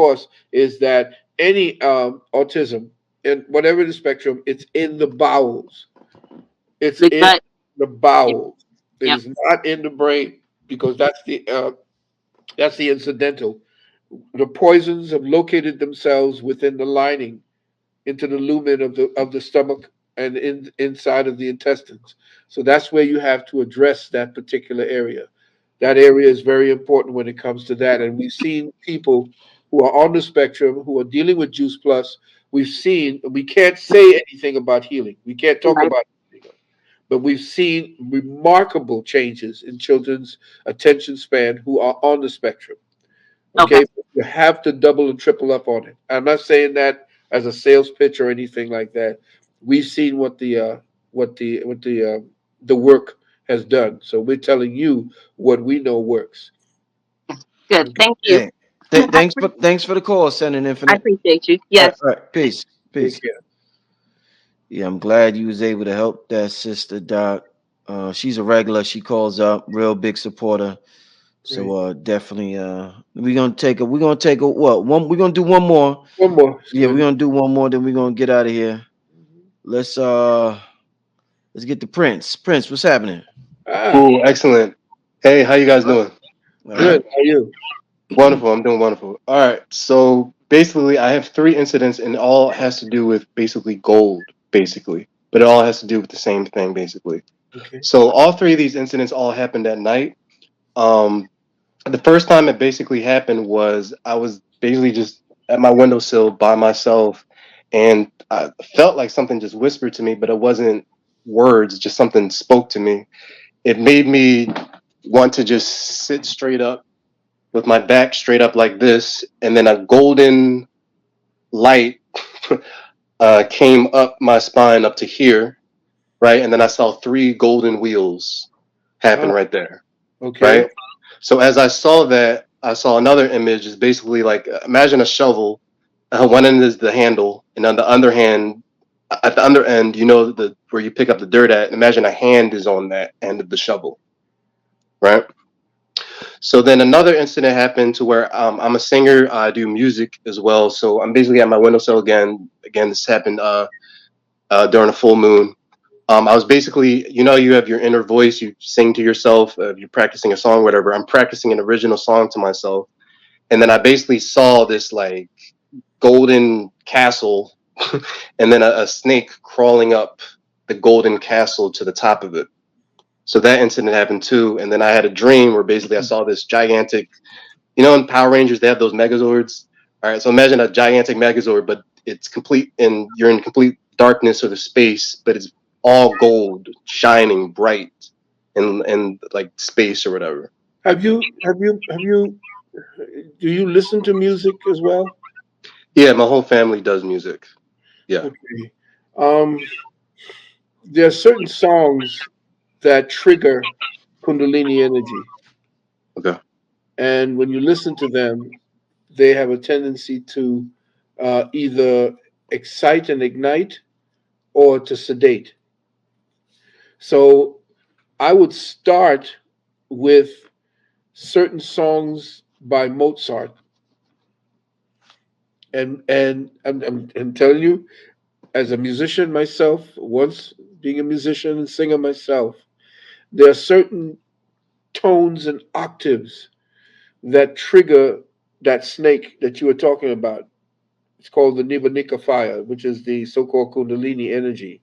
course, is that any autism, and whatever the spectrum, it's in the bowels. It's The in gut. the Yep. bowels. It Yep. is not in the brain, because that's the incidental. The poisons have located themselves within the lining, into the lumen of the stomach, and inside of the intestines. So that's where you have to address that particular area. That area is very important when it comes to that. And we've seen people who are on the spectrum who are dealing with Juice Plus. We can't say anything about healing. We can't talk Right. about healing, but we've seen remarkable changes in children's attention span who are on the spectrum. Okay. Okay, you have to double and triple up on it. I'm not saying that as a sales pitch or anything like that. We've seen what the work has done. So we're telling you what we know works. Good. Okay. Thank you. Hey, I, thanks for the call, Sending I Infinite. appreciate you. All Yes. right, peace, Take peace. care. Yeah, I'm glad you was able to help that sister, Doc. She's a regular. She calls up, real big supporter. So Great. definitely we're gonna take a what one we're gonna do one more. One more. Yeah, we're gonna do one more, then we're gonna get out of here. Let's uh let's get the Prince. Prince, what's happening? Ah, Cool, excellent. Hey, how you guys doing? All good. right. How are you? Wonderful. I'm doing wonderful. All right. So basically, I have three incidents, and it all has to do with basically gold, basically, but it all has to do with the same thing, basically. Okay. So all three of these incidents all happened at night. Um, the first time it basically happened was I was basically just at my windowsill by myself, and I felt like something just whispered to me, but it wasn't words, just something spoke to me. It made me want to just sit straight up with my back straight up like this, and then a golden light came up my spine up to here, right? And then I saw three golden wheels happen Ah, right there, okay. right? So as I saw that, I saw another image. Is basically like imagine a shovel. One end is the handle, and on the other hand, at the other end, the where you pick up the dirt at. Imagine a hand is on that end of the shovel, right? So then another incident happened to where I'm a singer. I do music as well. So I'm basically at my windowsill again. Again, this happened during a full moon. I was basically, you have your inner voice. You sing to yourself. You're practicing a song, whatever. I'm practicing an original song to myself, and then I basically saw this like golden castle, and then a snake crawling up the golden castle to the top of it. So that incident happened too. And then I had a dream where basically I saw this gigantic, in Power Rangers, they have those Megazords. All right, so imagine a gigantic Megazord, but it's complete, and you're in complete darkness or the space, but it's all gold, shining bright in like space or whatever. Have you do you listen to music as well? Yeah, my whole family does music. Yeah. Okay. Um, there are certain songs that trigger Kundalini energy. Okay. And when you listen to them, they have a tendency to either excite and ignite, or to sedate. So I would start with certain songs by Mozart. And I'm telling you, as a musician myself, once being a musician and singer myself, there are certain tones and octaves that trigger that snake that you were talking about. It's called the Nibanika fire, which is the so-called Kundalini energy.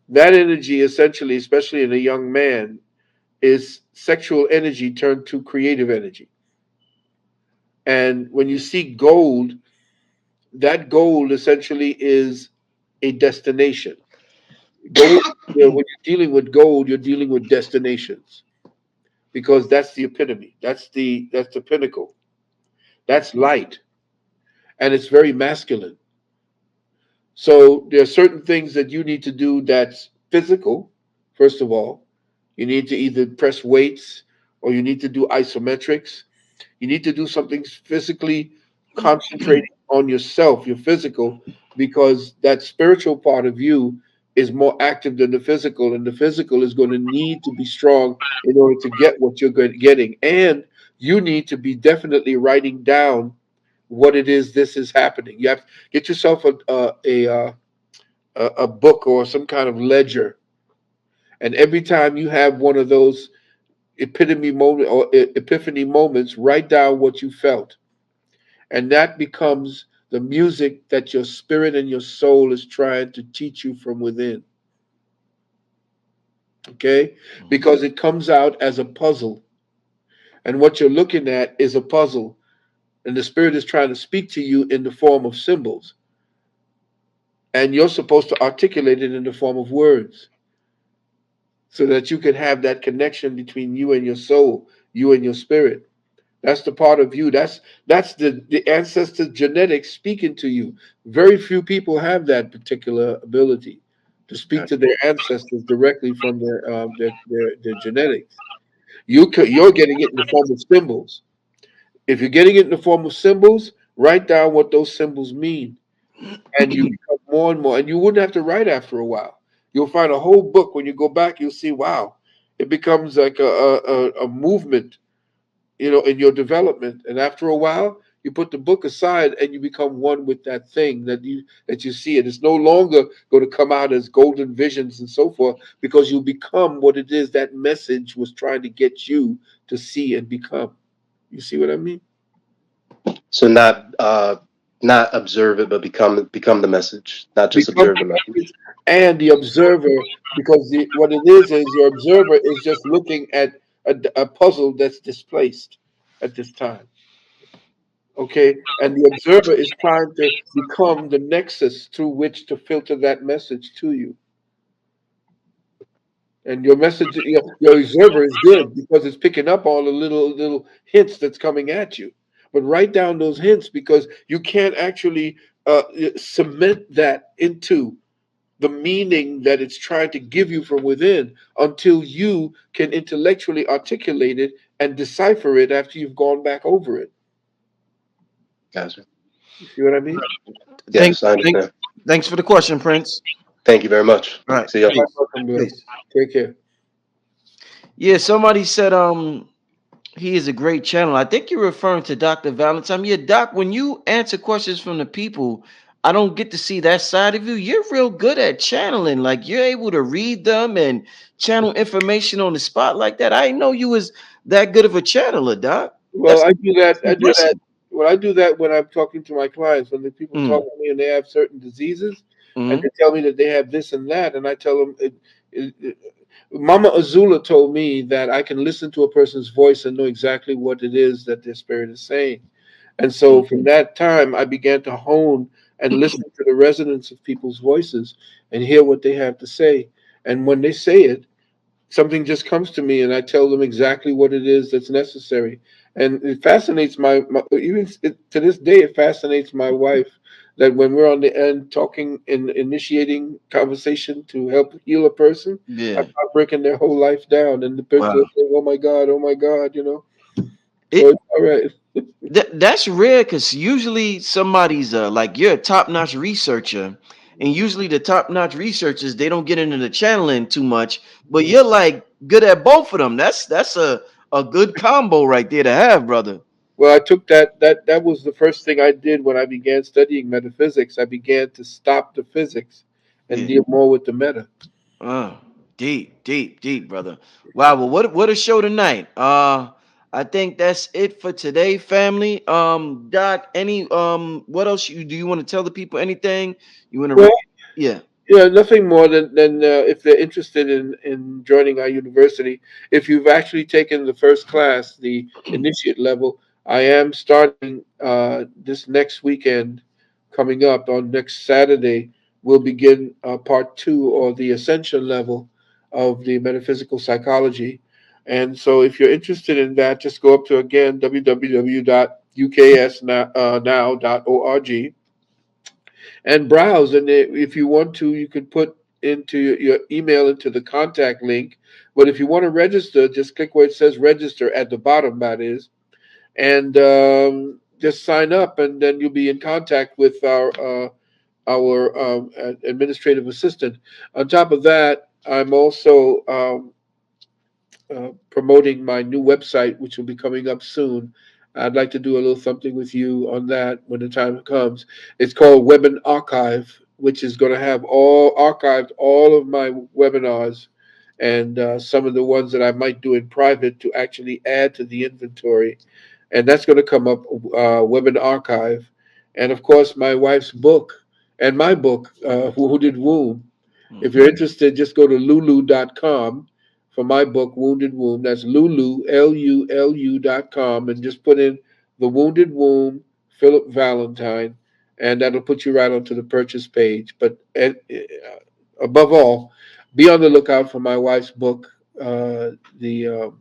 That energy, essentially, especially in a young man, is sexual energy turned to creative energy. And when you see gold, that gold essentially is a destination. Gold, when you're dealing with gold, you're dealing with destinations, because that's the epitome. That's the pinnacle. That's light, and it's very masculine. So there are certain things that you need to do that's physical. First of all, you need to either press weights, or you need to do isometrics. You need to do something physically, concentrating on yourself, your physical, because that spiritual part of you is more active than the physical, and the physical is going to need to be strong in order to get what you're getting. And you need to be definitely writing down what it is this is happening. You have to get yourself a book or some kind of ledger, and every time you have one of those epitome moment or epiphany moments, write down what you felt, and that becomes the music that your spirit and your soul is trying to teach you from within. Okay, Mhm. because it comes out as a puzzle, and what you're looking at is a puzzle, and the spirit is trying to speak to you in the form of symbols, and you're supposed to articulate it in the form of words so that you can have that connection between you and your soul, you and your spirit. That's the part of you. That's the ancestor genetics speaking to you. Very few people have that particular ability to speak to Gotcha. their ancestors directly from their genetics. You're getting it in the form of symbols. If you're getting it in the form of symbols, write down what those symbols mean, and you become more and more. And you wouldn't have to write after a while. You'll find a whole book when you go back. You'll see, wow, it becomes like a movement, in your development. And after a while, you put the book aside and you become one with that thing that you see. It is no longer going to come out as golden visions and so forth, because you become what it is that message was trying to get you to see and become. You see what I mean? So not observe it, but become the message, not just Become observe the the message. message and the observer, because what it is your observer is just looking at a puzzle that's displaced at this time. Okay, and the observer is trying to become the nexus through which to filter that message to you. And your message, your observer is good because it's picking up all the little hints that's coming at you. But write down those hints, because you can't actually cement that into the meaning that it's trying to give you from within until you can intellectually articulate it and decipher it after you've gone back over it. Gotcha. You see what I mean? Thank, Yes, I thank, understand. thanks for the question, Prince. Thank you very much. All right, See ya. You're peace, welcome, Bill. peace. Take care. Yeah, somebody said he is a great channel. I think you're referring to Dr. Valentine. Yeah, Doc, when you answer questions from the people, I don't get to see that side of you. You're real good at channeling. Like you're able to read them and channel information on the spot like that. I didn't know you was that good of a channeler, Doc. Well, That's I do that. I do that. impressive. Well, I do that when I'm talking to my clients. When the people talk Mm, to me and they have certain diseases, and mm, they tell me that they have this and that, and I tell them, Mama Azula told me that I can listen to a person's voice and know exactly what it is that their spirit is saying. And so mm. from that time, I began to hone and listen to the resonance of people's voices and hear what they have to say. And when they say it, something just comes to me and I tell them exactly what it is that's necessary. And it fascinates even to this day, it fascinates my wife that when we're on the end talking and initiating conversation to help heal a person, I Yeah. start breaking their whole life down, and the person Wow. will say, oh my God, So It it's all right. that's rare because usually somebody's like you're a top-notch researcher, and usually the top-notch researchers they don't get into the channeling too much, but you're like good at both of them. That's a good combo right there to have, brother. Well, I took that was the first thing I did when I began studying metaphysics. I began to stop the physics and Yeah. deal more with the meta. Uh, deep, deep, deep, brother. Wow. Well, what a show tonight. I think that's it for today, family. Doc, any what else do you want to tell the people? Anything you want to? Well, Yeah. yeah, nothing more than if they're interested in joining our university. If you've actually taken the first class, the initiate level, I am starting this next weekend, coming up on next Saturday. We'll begin part two, or the ascension level of the metaphysical psychology. And so, if you're interested in that, just go up to again www.uksnow.org and browse. And if you want to, you could put into your email into the contact link. But if you want to register, just click where it says register at the bottom, that is, and just sign up, and then you'll be in contact with our administrative assistant. On top of that, I'm also promoting my new website, which will be coming up soon. I'd like to do a little something with you on that when the time comes. It's called Webinar Archive, which is going to have all archived all of my webinars and some of the ones that I might do in private to actually add to the inventory. And that's going to come up, Webinar Archive. And of course, my wife's book and my book, Wounded Womb. If you're interested, just go to lulu.com for my book, Wounded Womb. That's Lulu, Lulu.com, and just put in The Wounded Womb, Philip Valentine, and that'll put you right onto the purchase page. But above all, be on the lookout for my wife's book, the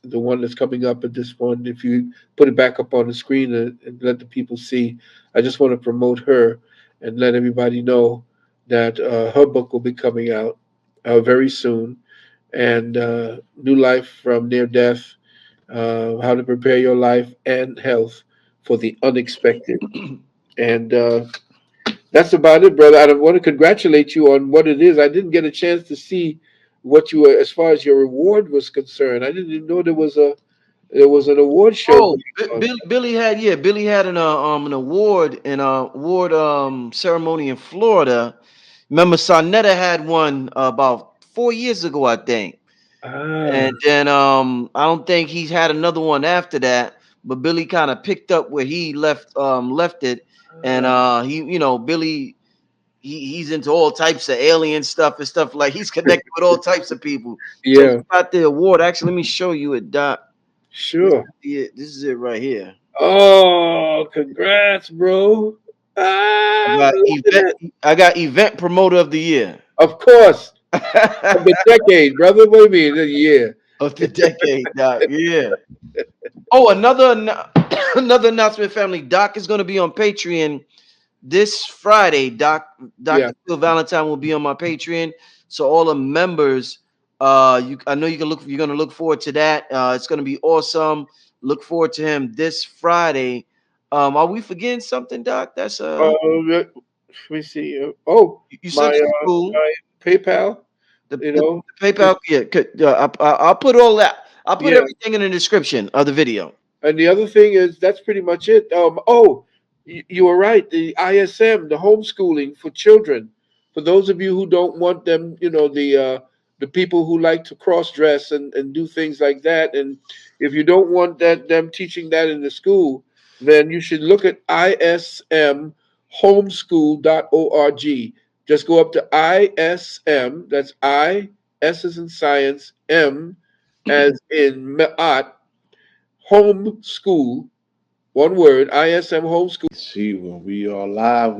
the one that's coming up at this point. If you put it back up on the screen and let the people see, I just want to promote her and let everybody know that her book will be coming out very soon. And New Life from Near Death, How to Prepare Your Life and Health for the Unexpected. And that's about it, brother. I want to congratulate you on what it is. I didn't get a chance to see what you were, as far as your reward was concerned. I didn't even know there was an award show Oh, going on. Billy had an award award ceremony in Florida. Remember, Sonetta had one about 4 years ago, I think. Ah, And then I don't think he's had another one after that. But Billy kind of picked up where he left it, and he Billy he's into all types of alien stuff and stuff like he's connected with all types of people. So he yeah, got the award. Actually, let me show you it, Doc. This sure. is it. This is it right here. Oh, congrats, bro. Ah, look at that. I got event promoter of the year. Of course, of the decade, brother. What do you mean? Yeah. Of the decade, Doc. Yeah. Oh, another announcement, family. Doc is going to be on Patreon this Friday. Yeah. Dr. Phil Valentine will be on my Patreon. So all the members, I know you're gonna look forward to that. It's gonna be awesome. Look forward to him this Friday. Are we forgetting something, Doc? That's Let me see. Oh, you my said school. my PayPal. You The know. PayPal, yeah. I'll put all that. I'll put Yeah. everything in the description of the video. And the other thing is that's pretty much it. Oh, you were right. The ISM, the homeschooling for children. For those of you who don't want them, the people who like to cross dress and do things like that, and if you don't want them teaching that in the school, then you should look at ismhomeschool.org. Just go up to ISM. That's I, S as in science, M as in Maat, homeschool, one word, ISM homeschool. See, when we are live.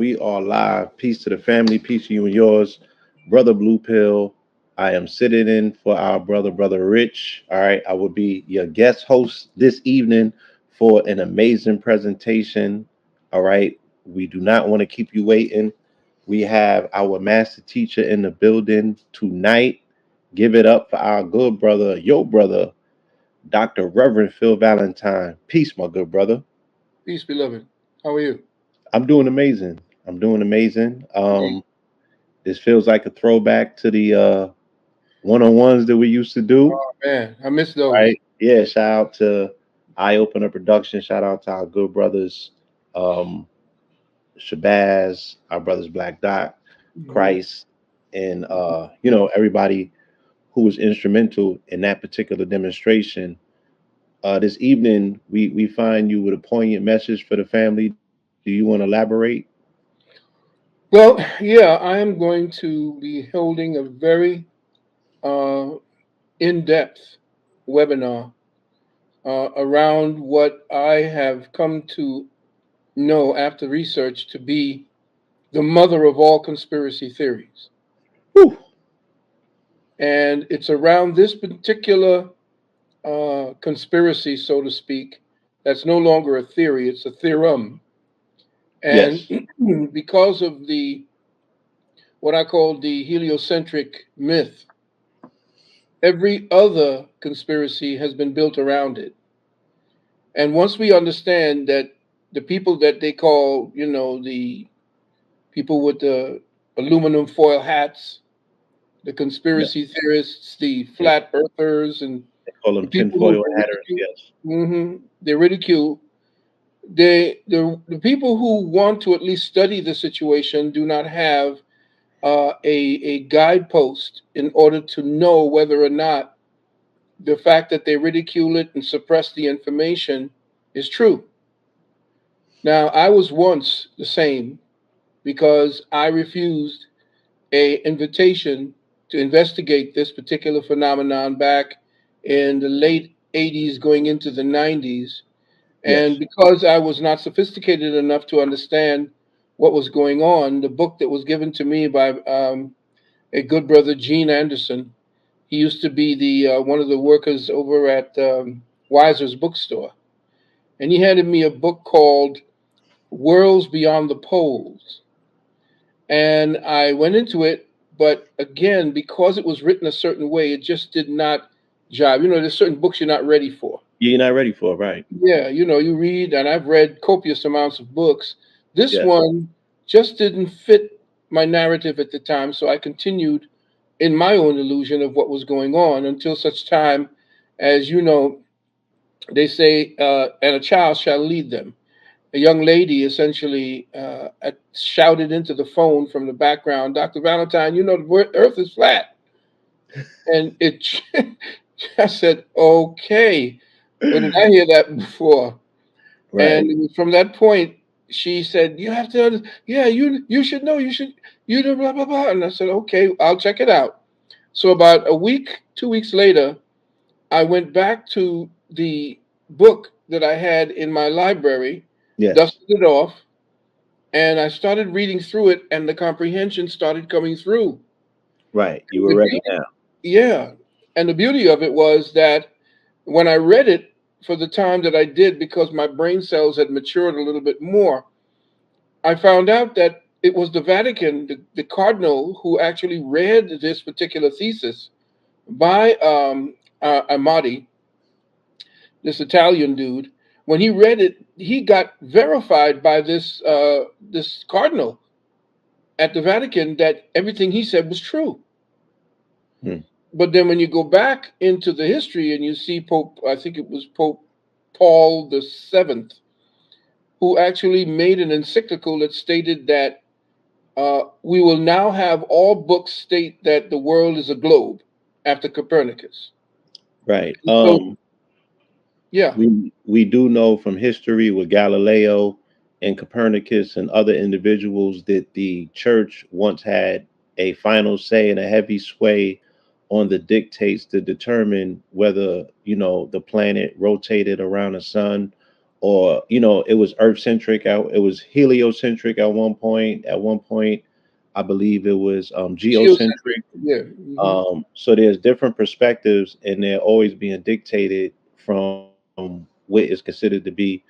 Peace to the family, peace to you and yours. Brother Blue Pill, I am sitting in for our brother Rich. All right, I will be your guest host this evening for an amazing presentation. All right, we do not want to keep you waiting. We have our master teacher in the building tonight. Give it up for our good brother, your brother, Dr. Reverend Phil Valentine. Peace, my good brother. Peace, beloved. How are you? I'm doing amazing. I'm doing amazing. Great. This feels like a throwback to the one-on-ones that we used to do, Oh, man, I miss those. right? Yeah, shout out to Eye Opener Production. Shout out to our good brothers, um, Shabazz, our brothers Black Dot, Hmm. Christ, and everybody who was instrumental in that particular demonstration. This evening, we find you with a poignant message for the family. Do you want to elaborate? Well, yeah, I am going to be holding a very uh, in depth webinar around what I have come to know after research to be the mother of all conspiracy theories. Whew. And it's around this particular conspiracy, so to speak, that's no longer a theory, it's a theorem. And Yes. because of the what I call the heliocentric myth, every other conspiracy has been built around it. And once we understand that the people that they call, the people with the aluminum foil hats, the Yeah. conspiracy theorists, the Yeah. flat earthers, and They call the them people who tinfoil they hatters. ridicule, Yes. they ridicule. The people who want to at least study the situation do not have a guidepost in order to know whether or not the fact that they ridicule it and suppress the information is true. Now, I was once the same because I refused a invitation to investigate this particular phenomenon back in the late 80s going into the 90s. And Yes. because I was not sophisticated enough to understand what was going on, the book that was given to me by a good brother, Gene Anderson, he used to be the one of the workers over at Weiser's bookstore. And he handed me a book called Worlds Beyond the Poles. And I went into it, but again, because it was written a certain way, it just did not jive. You know, there's certain books you're not ready for. You're not ready for it, right? Yeah, you know, you read, and I've read copious amounts of books. This Yes. one just didn't fit my narrative at the time, so I continued in my own illusion of what was going on until such time as, you know, they say, and a child shall lead them. A young lady essentially shouted into the phone from the background, Dr. Valentine, you know, the earth is flat. And it, I said, okay, where did I hear that before? And Right. it was from that point, she said, "You have to, yeah, you should know, you should, you know, blah blah blah." And I said, "Okay, I'll check it out." So about a week, 2 weeks later, I went back to the book that I had in my library, Yes. dusted it off, and I started reading through it, and the comprehension started coming through. Right. You And were the ready beauty, now. yeah, and the beauty of it was that when I read it for the time that I did, because my brain cells had matured a little bit more, I found out that it was the Vatican, the cardinal, who actually read this particular thesis by Amati, this Italian dude. When he read it, he got verified by this cardinal at the Vatican that everything he said was true. Hmm. But then when you go back into the history and you see Pope, I think it was Pope Paul VII, who actually made an encyclical that stated that we will now have all books state that the world is a globe after Copernicus. Right. And so, yeah, We do know from history with Galileo and Copernicus and other individuals that the church once had a final say and a heavy sway on the dictates to determine whether, the planet rotated around the sun, or, it was earth centric, it was heliocentric at one point. At one point, I believe it was geocentric. geocentric. Yeah, So there's different perspectives, and they're always being dictated from what is considered to be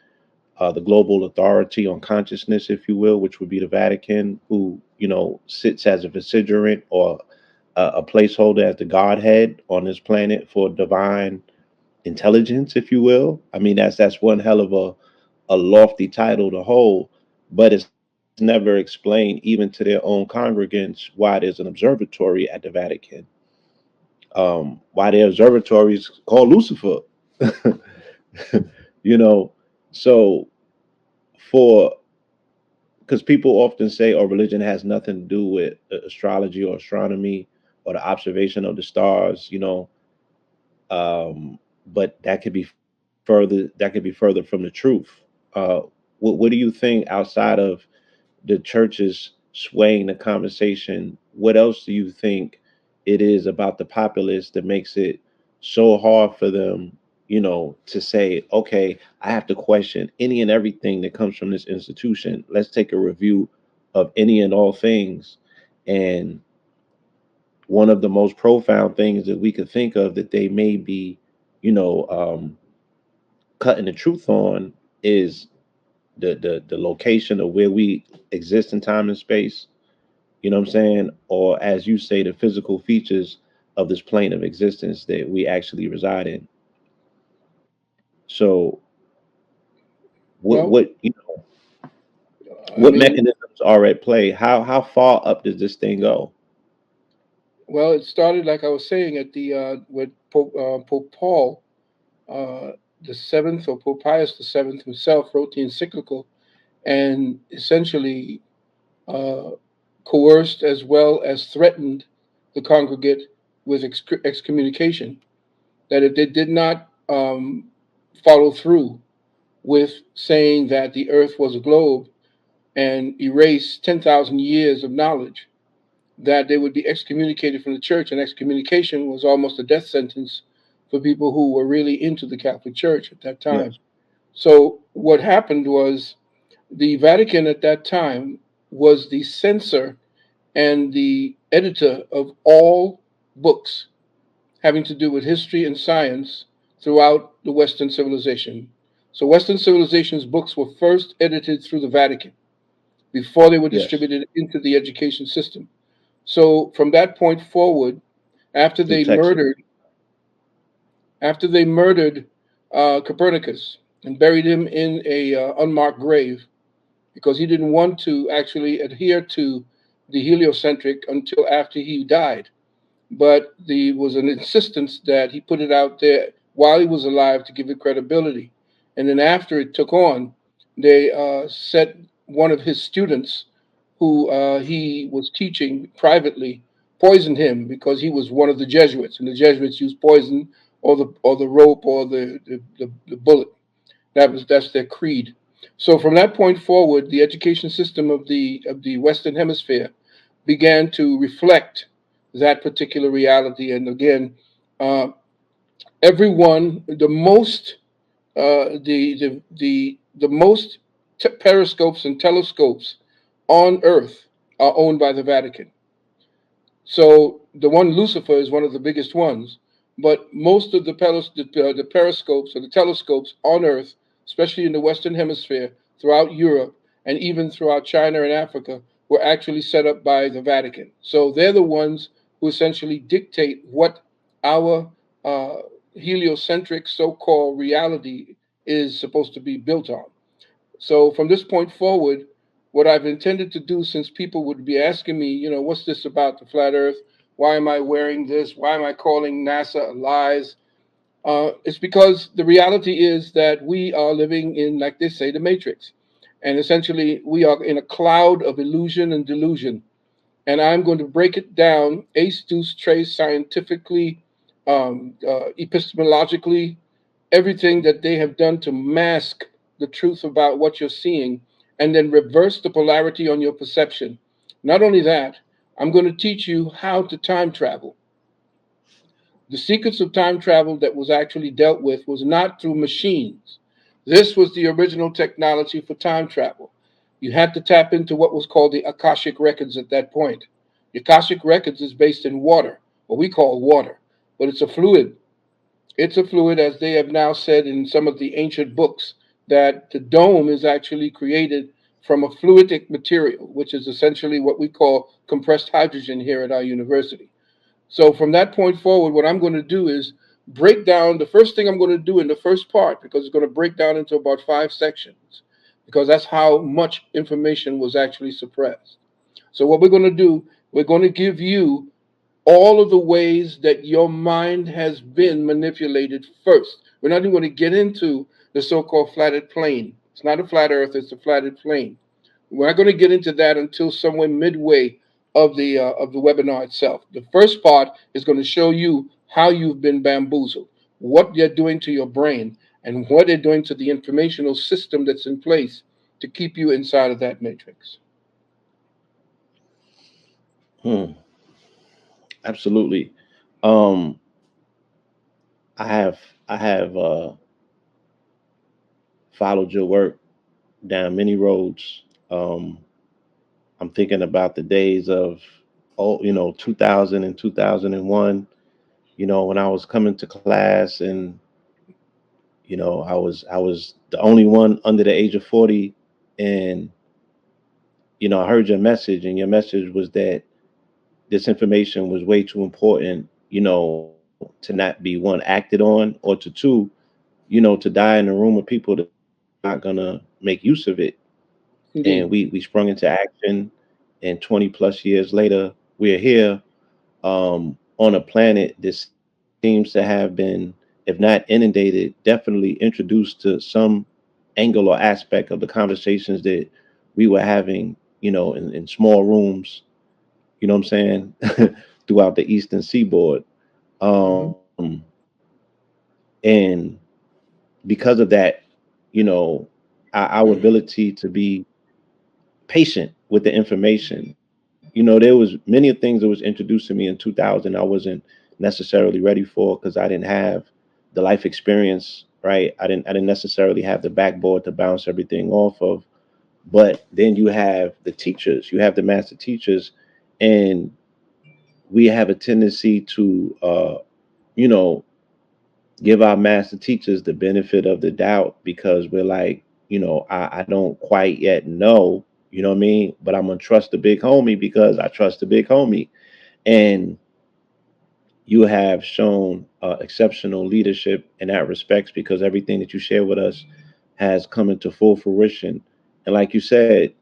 the global authority on consciousness, if you will, which would be the Vatican, who sits as a vicegerent or a placeholder as the Godhead on this planet for divine intelligence, if you will. I mean, that's one hell of a lofty title to hold, but it's never explained even to their own congregants why there's an observatory at the Vatican, why their observatory is called Lucifer. you know, so for because people often say, "Oh, religion has nothing to do with astrology or astronomy or the observation of the stars," but that could be further from the truth. What do you think outside of the churches swaying the conversation? What else do you think it is about the populace that makes it so hard for them, to say, okay, I have to question any and everything that comes from this institution. Let's take a review of any and all things. And one of the most profound things that we could think of that they may be, you know, um, cutting the truth on is the location of where we exist in time and space. You know what I'm saying? Or as you say, the physical features of this plane of existence that we actually reside in. So what well, what I what mean, mechanisms are at play? How far up does this thing go? well, it started like I was saying at the with Pope Paul. Uh, the seventh, or Pope Pius VII himself, wrote the encyclical and essentially uh, coerced as well as threatened the congregate with excommunication. That if they did not follow through with saying that the earth was a globe and erase 10,000 years of knowledge, that they would be excommunicated from the church. And excommunication was almost a death sentence for people who were really into the Catholic Church at that time. Yes. So, what happened was the Vatican at that time was the censor and the editor of all books having to do with history and science throughout the Western civilization. So, Western civilization's books were first edited through the Vatican before they were Yes. distributed into the education system. So, from that point forward, after Through they Texas. murdered after they murdered Copernicus and buried him in a unmarked grave because he didn't want to actually adhere to the heliocentric until after he died. But there was an insistence that he put it out there while he was alive to give it credibility. And then after it took on, they set one of his students, who he was teaching privately, poisoned him because he was one of the Jesuits, and the Jesuits used poison or the rope or the bullet. That's their creed. So from that point forward, the education system of the Western Hemisphere began to reflect that particular reality. And again, uh, everyone, the most periscopes and telescopes on Earth are owned by the Vatican. So the one Lucifer is one of the biggest ones, but most of the periscopes or the telescopes on Earth, especially in the Western Hemisphere, throughout Europe, and even throughout China and Africa, were actually set up by the Vatican. So they're the ones who essentially dictate what our uh, heliocentric so-called reality is supposed to be built on. So from this point forward, what I've intended to do, since people would be asking me, what's this about the flat Earth? Why am I wearing this? Why am I calling NASA lies? It's because the reality is that we are living in, like they say, the Matrix. And essentially, we are in a cloud of illusion and delusion. And I'm going to break it down ace, deuce, trace, scientifically, epistemologically, everything that they have done to mask the truth about what you're seeing, and then reverse the polarity on your perception. Not only that, I'm going to teach you how to time travel. The secrets of time travel that was actually dealt with was not through machines. This was the original technology for time travel. You had to tap into what was called the Akashic Records at that point. The Akashic Records is based in water, what we call water, but it's a fluid. It's a fluid, as they have now said in some of the ancient books, that the dome is actually created from a fluidic material, which is essentially what we call compressed hydrogen here at our university. So from that point forward, what I'm going to do is break down the first thing I'm going to do in the first part, because it's going to break down into about 5 sections, because that's how much information was actually suppressed. So what we're going to do, we're going to give you all of the ways that your mind has been manipulated first. We're not even going to get into the so-called flatted plane. It's not a flat earth, it's a flatted plane. We're not going to get into that until somewhere midway of the webinar itself. The first part is going to show you how you've been bamboozled, what they're doing to your brain, and what they're doing to the informational system that's in place to keep you inside of that matrix. Hmm. Absolutely. Um, I have I have followed your work down many roads. Um, I'm thinking about the days of 2000 and 2001. When I was coming to class, and I was the only one under the age of 40, and I heard your message, and your message was that this information was way too important, to not be, one, acted on, or to two, to die in a room of people that not gonna make use of it. And Indeed. we sprung into action, and 20 plus years later, we're here, on a planet that seems to have been if not inundated, definitely introduced to some angle or aspect of the conversations that we were having, in small rooms, you know what I'm saying, throughout the Eastern Seaboard. Hmm. Um, and because of that, our ability to be patient with the information. There was many things that was introduced to me in 2000 I wasn't necessarily ready for because I didn't have the life experience, right? I didn't necessarily have the backboard to bounce everything off of. But then you have the teachers, you have the master teachers, and we have a tendency to you know give our master teachers the benefit of the doubt because we're like, I don't quite yet know, you know what I mean? But I'm gonna trust the big homie because I trust the big homie. And you have shown exceptional leadership in that respects because everything that you share with us has come into full fruition. And like you said,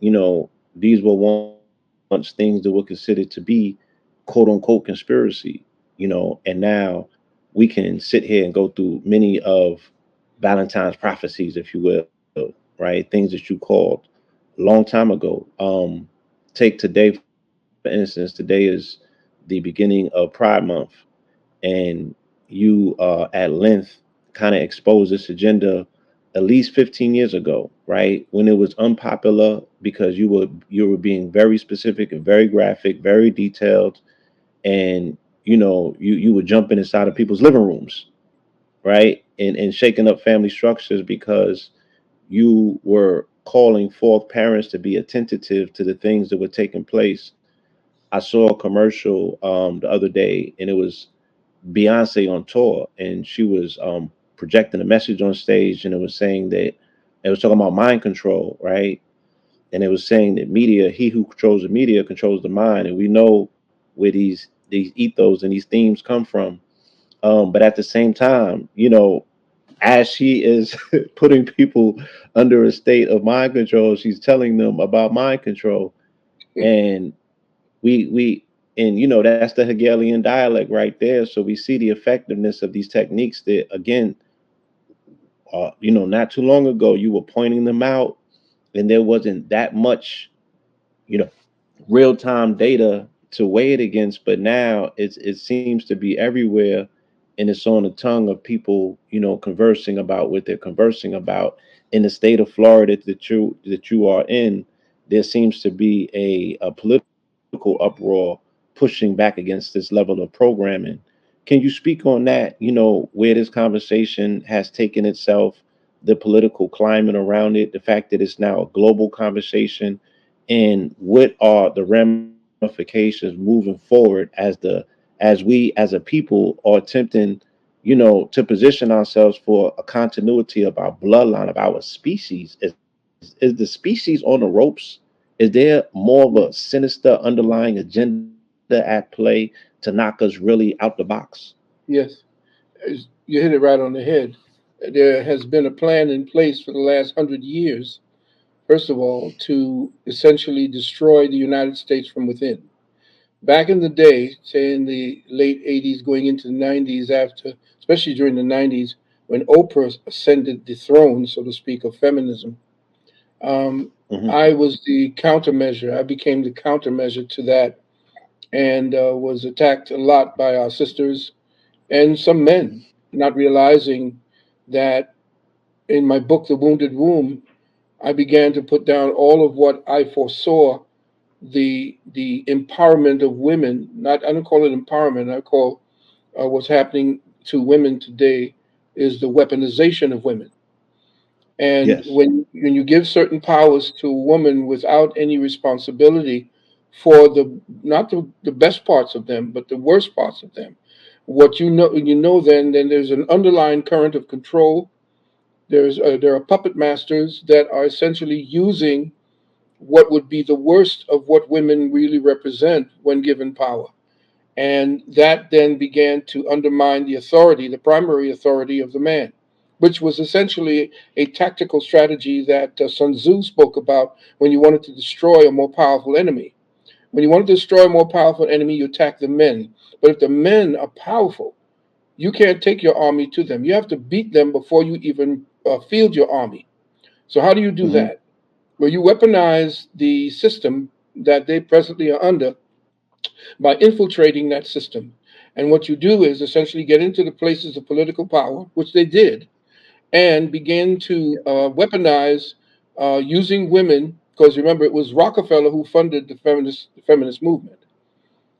these were once things that were considered to be quote unquote conspiracy, and now we can sit here and go through many of Valentine's prophecies, if you will, right? Things that you called a long time ago. Take today, for instance. Today is the beginning of Pride Month, and you at length kind of exposed this agenda at least 15 years ago, right? When it was unpopular because you were being very specific and very graphic, very detailed, and you were jumping inside of people's living rooms, right? And shaking up family structures because you were calling forth parents to be attentive to the things that were taking place. I saw a commercial the other day, and it was Beyonce on tour, and she was projecting a message on stage, and it was saying that it was talking about mind control, right? And it was saying that media, he who controls the media controls the mind, and we know where these ethos and these themes come from. But at the same time, as she is putting people under a state of mind control, she's telling them about mind control, and we and that's the Hegelian dialect right there. So we see the effectiveness of these techniques that again, not too long ago you were pointing them out, and there wasn't that much, you know, real time data to weigh it against. But now it seems to be everywhere, and it's on the tongue of people, conversing about what they're conversing about. In the state of Florida that you are in, there seems to be a political uproar pushing back against this level of programming. Can you speak on that? Where this conversation has taken itself, the political climate around it, the fact that it's now a global conversation, and what are the ramifications moving forward as we as a people are attempting, to position ourselves for a continuity of our bloodline, of our species. Is the species on the ropes? Is there more of a sinister underlying agenda at play to knock us really out the box? Yes, you hit it right on the head. There has been a plan in place for the last 100 years, first of all, to essentially destroy the United States from within. Back in the day, say in the late 80s, going into the 90s, especially during the 90s, when Oprah ascended the throne, so to speak, of feminism, um, Hmm. I was the countermeasure. I became the countermeasure to that and was attacked a lot by our sisters and some men, not realizing that in my book, The Wounded Womb, I began to put down all of what I foresaw the empowerment of women. Not I don't call it empowerment. I call what's happening to women today is the weaponization of women. And Yes. when you give certain powers to a woman without any responsibility for the not the best parts of them, but the worst parts of them, what then there's an underlying current of control. There are puppet masters that are essentially using what would be the worst of what women really represent when given power. And that then began to undermine the authority, the primary authority of the man, which was essentially a tactical strategy that Sun Tzu spoke about when you wanted to destroy a more powerful enemy. When you want to destroy a more powerful enemy, you attack the men. But if the men are powerful, you can't take your army to them. You have to beat them before you even field your army. So how do you do Hmm. that? Well, you weaponize the system that they presently are under by infiltrating that system. And what you do is essentially get into the places of political power, which they did, and begin to weaponize using women. Because remember, it was Rockefeller who funded the feminist movement.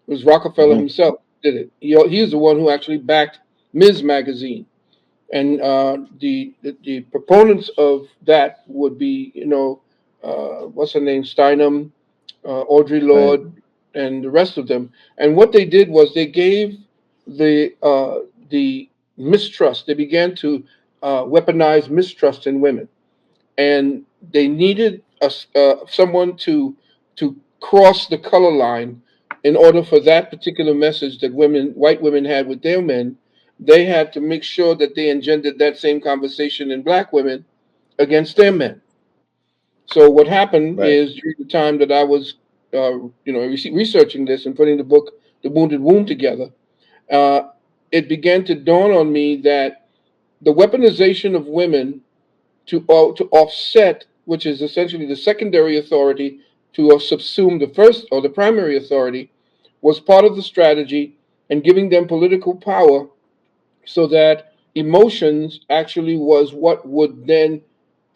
It was Rockefeller Hmm. himself who did it. He's the one who actually backed Ms. Magazine. And the proponents of that would be, what's her name, Steinem, Audre Right. Lorde, and the rest of them. And what they did was they gave the mistrust. They began to weaponize mistrust in women, and they needed someone to cross the color line in order for that particular message that white women had with their men. They had to make sure that they engendered that same conversation in black women against their men. So what happened Right. is during the time that I was, researching this and putting the book "The Wounded Womb" together, uh, it began to dawn on me that the weaponization of women to offset, which is essentially the secondary authority, to subsume the first or the primary authority, was part of the strategy and giving them political power so that emotions actually was what would then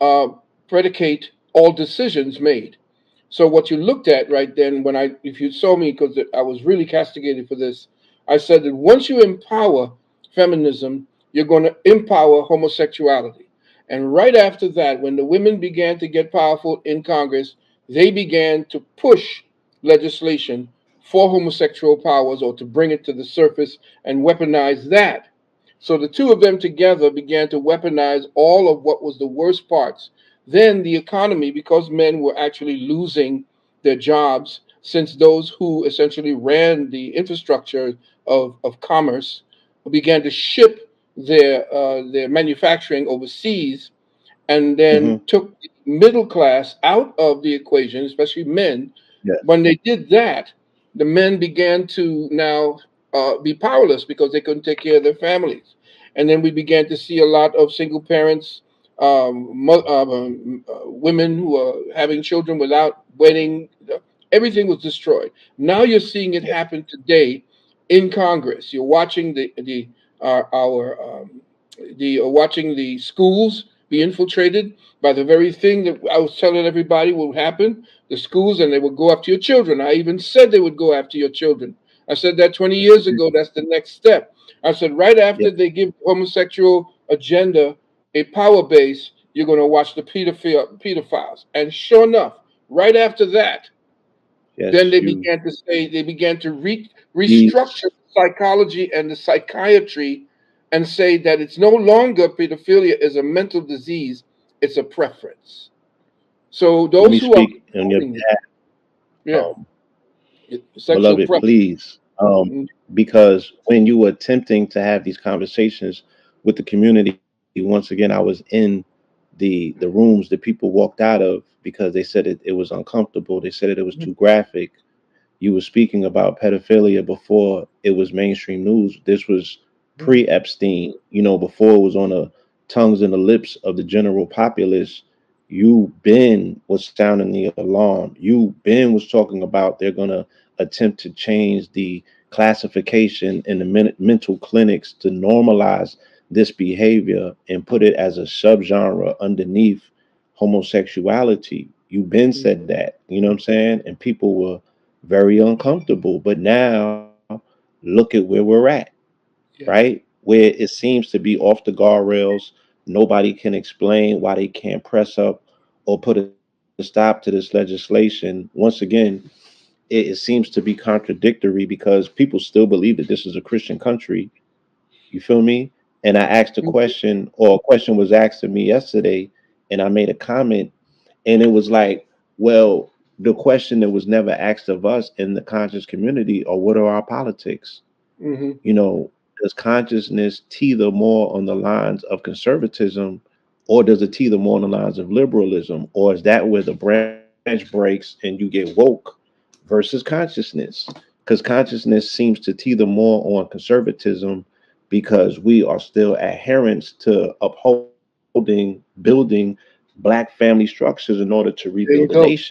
uh, predicate all decisions made. So what you looked at right then, if you saw me, because I was really castigated for this, I said that once you empower feminism, you're going to empower homosexuality. And right after that, when the women began to get powerful in Congress, they began to push legislation for homosexual powers or to bring it to the surface and weaponize that. So the two of them together began to weaponize all of what was the worst parts. Then the economy, because men were actually losing their jobs, since those who essentially ran the infrastructure of commerce began to ship their manufacturing overseas, and then Hmm. took the middle class out of the equation, especially men. Yes. When they did that, the men began to now be powerless because they couldn't take care of their families. And then we began to see a lot of single parents, women who are having children without wedding. Everything was destroyed. Now you're seeing it Yeah. happen today in Congress. You're watching watching the schools be infiltrated by the very thing that I was telling everybody would happen. The schools, and they would go after your children. I even said they would go after your children. I said that 20 years ago. That's the next step. I said right Yeah. after they give homosexual agenda a power base, you're going to watch the pedophiles. And sure enough, right after that, then Yes. they You. began to say they began to restructure These. psychology and the psychiatry and say that it's no longer pedophilia is a mental disease, it's a preference. So Let those me who are speak on your controlling it, yeah, behalf, sexual beloved. preference. Please. Because when you were attempting to have these conversations with the community, once again, I was in the rooms that people walked out of because they said it was uncomfortable. They said it was too graphic. You were speaking about pedophilia before it was mainstream news. This was pre Epstein, before it was on the tongues and the lips of the general populace. You been was sounding the alarm. You been was talking about they're gonna attempt to change the classification in the mental clinics to normalize this behavior and put it as a subgenre underneath homosexuality. You been said that, you know what I'm saying? And people were very uncomfortable. But now look at where we're at, Yeah. right? Where it seems to be off the guardrails. Nobody can explain why they can't press up or put a stop to this legislation. Once again, it seems to be contradictory because people still believe that this is a Christian country. You feel me? And I asked a question, or a question was asked to me yesterday, and I made a comment, and it was like, well, the question that was never asked of us in the conscious community are what are our politics? Hmm. You know, does consciousness teeter more on the lines of conservatism, or does it teeter more on the lines of liberalism? Or is that where the branch breaks and you get woke versus consciousness? Because consciousness seems to teeter more on conservatism because we are still adherents to upholding, building black family structures in order to rebuild There a you go. nation.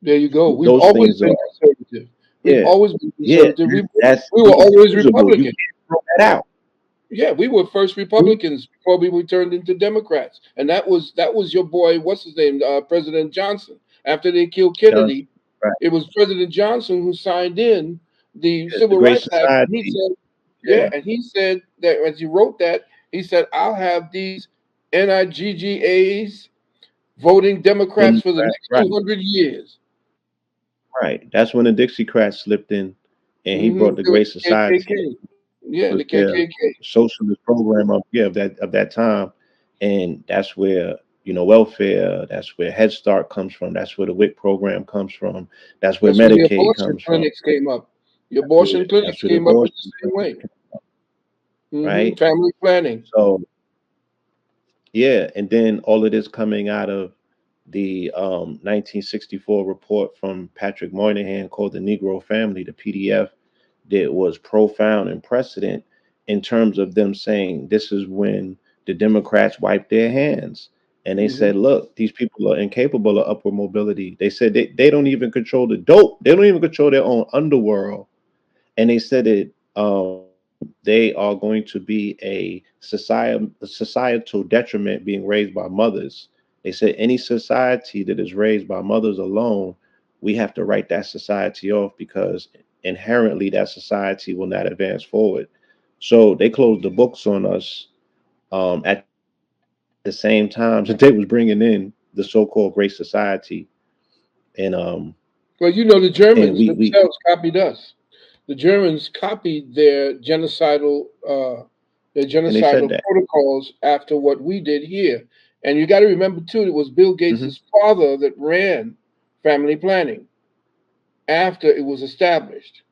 There you go. Those We've things always are, been conservative. We've yeah, always been yeah, conservative. that's We were always inexcusable. You Republican. can't throw that out. Yeah, we were first Republicans before we turned into Democrats, and that was your boy. What's his name? President Johnson. After they killed Johnson, Kennedy, right? it was President Johnson who signed in the Yeah, the Civil Great Rights Act. And he Society. said, yeah, Yeah, and he said that as he wrote that, he said, "I'll have these NIGGAs voting Democrats for the Democrat, next right, 200 years." right. That's when the Dixiecrats slipped in, and he Hmm. brought the Great Society. KKK. Yeah, Was the their KKK. socialist program of, yeah, of that time, and that's where, welfare. That's where Head Start comes from. That's where the WIC program comes from. That's where That's when the Medicaid abortion comes from. clinics came up. The Yeah, abortion that's clinics where the came up in abortion, the same way. right? Family planning. So yeah, and then all of this coming out of the 1964 report from Patrick Moynihan called the Negro Family, the PDF, that was profound and precedent in terms of them saying this is when the Democrats wiped their hands. And they Hmm. said, look, these people are incapable of upward mobility. They said they don't even control the dope. They don't even control their own underworld. And they said that they are going to be a societal detriment being raised by mothers. They said any society that is raised by mothers alone, we have to write that society off because inherently that society will not advance forward. So they closed the books on us at the same time that they was bringing in the so-called Great Society, and Well, you know, the Germans we themselves copied us. The Germans copied their and they said genocidal that. protocols after what we did here. And you got to remember too, it was Bill Hmm. Gates' father that ran family planning after it was established.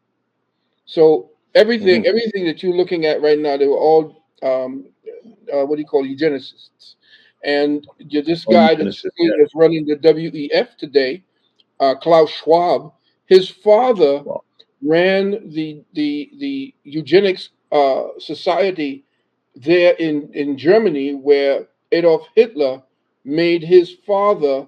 So Hmm. everything that you're looking at right now, they were all what do you call eugenicists. And this All you guy Genesis, that's running the WEF today, Klaus Schwab, his father yeah. ran the eugenics society there in Germany, where Adolf Hitler made his father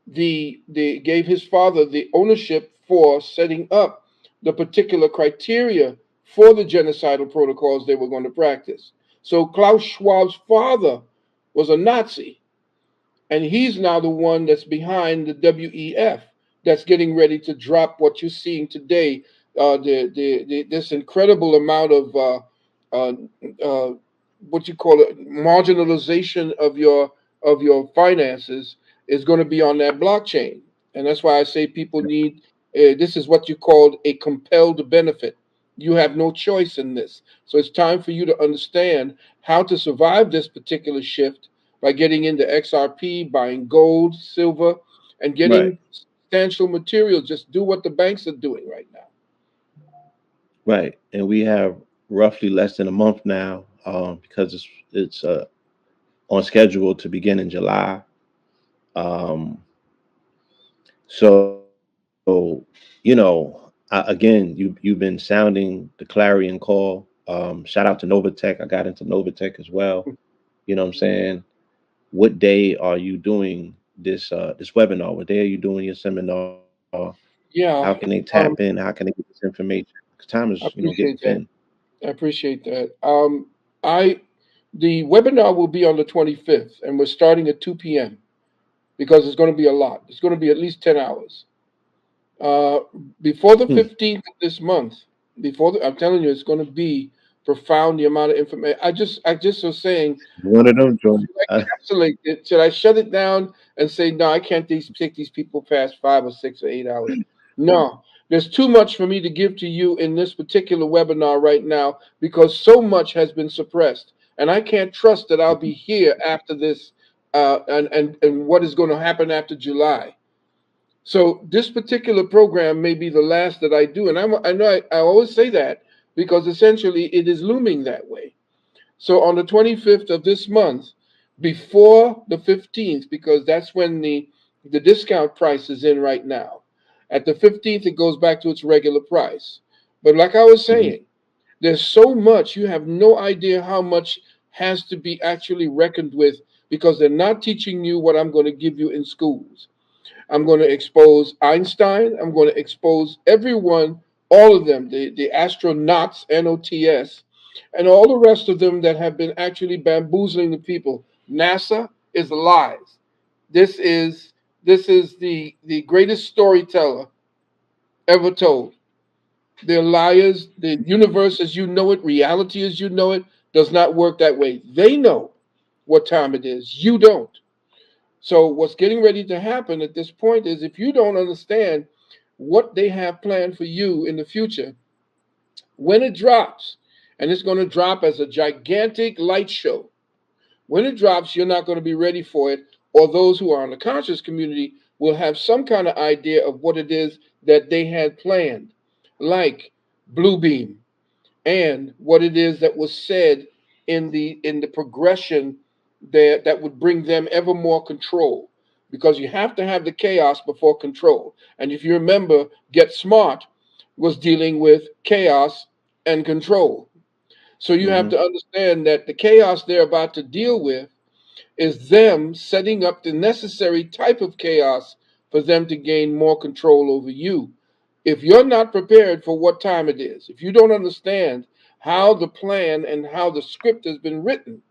the gave his father the ownership for setting up the particular criteria for the genocidal protocols they were going to practice. So Klaus Schwab's father was a Nazi, and he's now the one that's behind the WEF that's getting ready to drop what you're seeing today. This incredible amount of uh, uh, what you call it marginalization of your finances is going to be on that blockchain, and that's why I say people need. This is what you called a compelled benefit. You have no choice in this, so it's time for you to understand how to survive this particular shift by getting into XRP, buying gold, silver, and Right, getting substantial materials. Just do what the banks are doing right now. right. And we have roughly less than a month now, because it's on schedule to begin in July. Um, again, you've been sounding the clarion call. Shout out to Novatech. I got into Novatech as well. You know what I'm saying? What day are you doing this webinar? What day are you doing your seminar? How can they Yeah, tap in? How can they get this information? 'Cause time is, I getting appreciate thin. that. I appreciate that. I the webinar will be on the 25th, and we're starting at 2 p.m. because it's going to be a lot. It's going to be at least 10 hours. Uh, Before the Hmm. 15th of this month, I'm telling you, it's going to be profound the amount of information. I just was saying, One of them joints. should I encapsulate it? Should I shut it down and say, no, I can't take these people past 5 or 6 or 8 hours? No, there's too much for me to give to you in this particular webinar right now because so much has been suppressed. And I can't trust that I'll be here after this and what is going to happen after July. So this particular program may be the last that I do. And I know I always say that because essentially it is looming that way. So on the 25th of this month, before the 15th, because that's when the discount price is in right now. At the 15th, it goes back to its regular price. But like I was Mhm. saying, There's so much, you have no idea how much has to be actually reckoned with, because they're not teaching you what I'm going to give you in schools. I'm going to expose Einstein. I'm going to expose everyone, all of them, the astronauts, NOTS, and all the rest of them that have been actually bamboozling the people. NASA is lies. This is the greatest storyteller ever told. They're liars. The universe as you know it, reality as you know it, does not work that way. They know what time it is. You don't. So what's getting ready to happen at this point is, if you don't understand what they have planned for you in the future, when it drops, and it's going to drop as a gigantic light show, when it drops, you're not going to be ready for it, or those who are in the conscious community will have some kind of idea of what it is that they had planned, like Blue Beam, and what it is that was said in the progression there that would bring them ever more control, because you have to have the chaos before control. And if you remember, Get Smart was dealing with chaos and control. So you have Hmm. to understand that the chaos they're about to deal with is them setting up the necessary type of chaos for them to gain more control over you. If you're not prepared for what time it is, if you don't understand how the plan and how the script has been written,